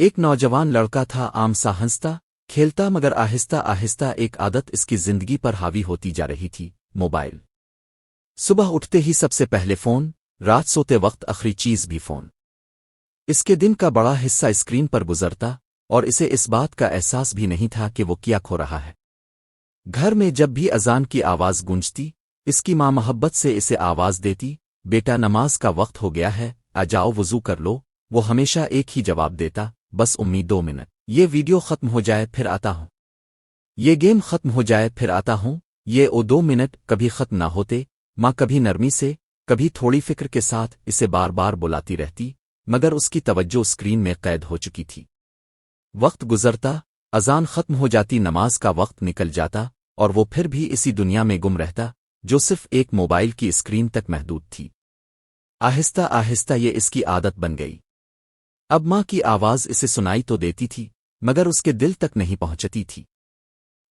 ایک نوجوان لڑکا تھا، عام سا ہنستا کھیلتا، مگر آہستہ آہستہ ایک عادت اس کی زندگی پر حاوی ہوتی جا رہی تھی: موبائل۔ صبح اٹھتے ہی سب سے پہلے فون، رات سوتے وقت آخری چیز بھی فون۔ اس کے دن کا بڑا حصہ اسکرین پر گزرتا، اور اسے اس بات کا احساس بھی نہیں تھا کہ وہ کیا کھو رہا ہے۔ گھر میں جب بھی اذان کی آواز گونجتی، اس کی ماں محبت سے اسے آواز دیتی: بیٹا، نماز کا وقت ہو گیا ہے، آ جاؤ وضو کر لو۔ وہ ہمیشہ ایک ہی جواب دیتا: بس امی 2 منٹ، یہ ویڈیو ختم ہو جائے پھر آتا ہوں، یہ گیم ختم ہو جائے پھر آتا ہوں۔ یہ 2 منٹ کبھی ختم نہ ہوتے۔ ماں کبھی نرمی سے، کبھی تھوڑی فکر کے ساتھ اسے بار بار بلاتی رہتی، مگر اس کی توجہ اسکرین میں قید ہو چکی تھی۔ وقت گزرتا، اذان ختم ہو جاتی، نماز کا وقت نکل جاتا، اور وہ پھر بھی اسی دنیا میں گم رہتا جو صرف ایک موبائل کی اسکرین تک محدود تھی۔ آہستہ آہستہ یہ اس کی عادت بن گئی۔ اب ماں کی آواز اسے سنائی تو دیتی تھی، مگر اس کے دل تک نہیں پہنچتی تھی۔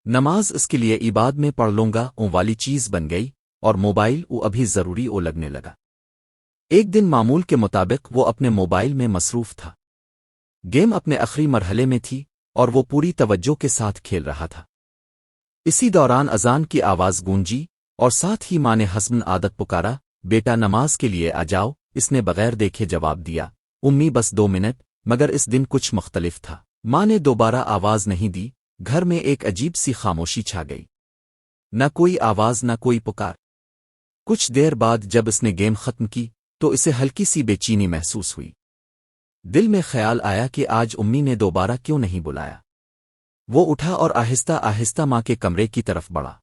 نماز اس کے لیے عبادت میں پڑھ لوں گا والی چیز بن گئی، اور موبائل ابھی ضروری لگنے لگا۔ ایک دن معمول کے مطابق وہ اپنے موبائل میں مصروف تھا۔ گیم اپنے آخری مرحلے میں تھی، اور وہ پوری توجہ کے ساتھ کھیل رہا تھا۔ اسی دوران اذان کی آواز گونجی، اور ساتھ ہی ماں نے حسب عادت پکارا: بیٹا، نماز کے لیے آ جاؤ۔ اس نے بغیر دیکھے جواب دیا: امی، بس 2 منٹ۔ مگر اس دن کچھ مختلف تھا۔ ماں نے دوبارہ آواز نہیں دی۔ گھر میں ایک عجیب سی خاموشی چھا گئی، نہ کوئی آواز، نہ کوئی پکار۔ کچھ دیر بعد جب اس نے گیم ختم کی تو اسے ہلکی سی بے چینی محسوس ہوئی۔ دل میں خیال آیا کہ آج امی نے دوبارہ کیوں نہیں بلایا۔ وہ اٹھا اور آہستہ آہستہ ماں کے کمرے کی طرف بڑھا۔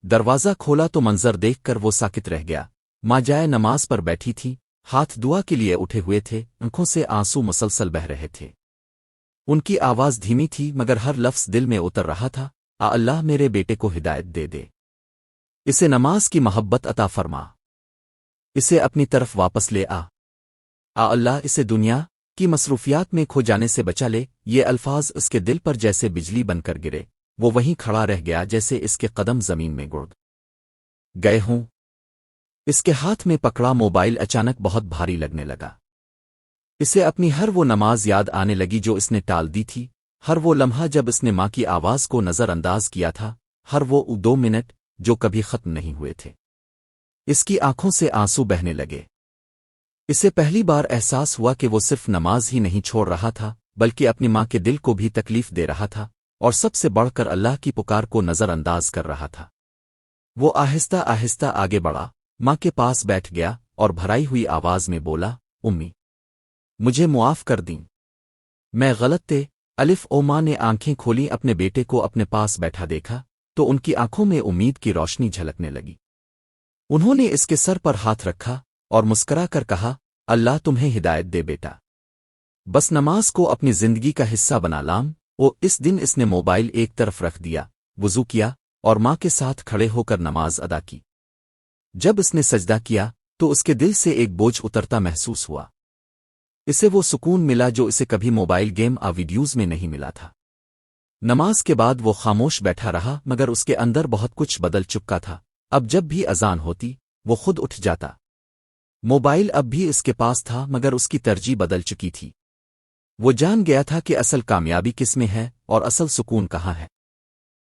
دروازہ کھولا تو منظر دیکھ کر وہ ساکت رہ گیا۔ ماں جائے نماز پر بیٹھی تھی، ہاتھ دعا کے لیے اٹھے ہوئے تھے، آنکھوں سے آنسو مسلسل بہہ رہے تھے۔ ان کی آواز دھیمی تھی، مگر ہر لفظ دل میں اتر رہا تھا: اللہ، میرے بیٹے کو ہدایت دے دے، اسے نماز کی محبت عطا فرما، اسے اپنی طرف واپس لے اللہ، اسے دنیا کی مصروفیات میں کھو جانے سے بچا لے۔ یہ الفاظ اس کے دل پر جیسے بجلی بن کر گرے۔ وہ وہیں کھڑا رہ گیا جیسے اس کے قدم زمین میں گڑ گئے ہوں۔ اس کے ہاتھ میں پکڑا موبائل اچانک بہت بھاری لگنے لگا۔ اسے اپنی ہر وہ نماز یاد آنے لگی جو اس نے ٹال دی تھی، ہر وہ لمحہ جب اس نے ماں کی آواز کو نظر انداز کیا تھا، ہر وہ 2 منٹ جو کبھی ختم نہیں ہوئے تھے۔ اس کی آنکھوں سے آنسو بہنے لگے۔ اسے پہلی بار احساس ہوا کہ وہ صرف نماز ہی نہیں چھوڑ رہا تھا، بلکہ اپنی ماں کے دل کو بھی تکلیف دے رہا تھا، اور سب سے بڑھ کر اللہ کی پکار کو نظر انداز کر رہا تھا۔ وہ آہستہ آہستہ آگے بڑھا، ماں کے پاس بیٹھ گیا، اور بھرائی ہوئی آواز میں بولا: امی، مجھے معاف کر دیں، میں غلط تھے۔ ماں نے آنکھیں کھولی، اپنے بیٹے کو اپنے پاس بیٹھا دیکھا تو ان کی آنکھوں میں امید کی روشنی جھلکنے لگی۔ انہوں نے اس کے سر پر ہاتھ رکھا اور مسکرا کر کہا: اللہ تمہیں ہدایت دے بیٹا، بس نماز کو اپنی زندگی کا حصہ بنا لام۔ اس دن اس نے موبائل ایک طرف رکھ دیا، وضو کیا، اور ماں کے ساتھ کھڑے ہو کر نماز ادا کی۔ جب اس نے سجدہ کیا تو اس کے دل سے ایک بوجھ اترتا محسوس ہوا۔ اسے وہ سکون ملا جو اسے کبھی موبائل گیم ویڈیوز میں نہیں ملا تھا۔ نماز کے بعد وہ خاموش بیٹھا رہا، مگر اس کے اندر بہت کچھ بدل چکا تھا۔ اب جب بھی اذان ہوتی، وہ خود اٹھ جاتا۔ موبائل اب بھی اس کے پاس تھا، مگر اس کی ترجیح بدل چکی تھی۔ وہ جان گیا تھا کہ اصل کامیابی کس میں ہے اور اصل سکون کہاں ہے۔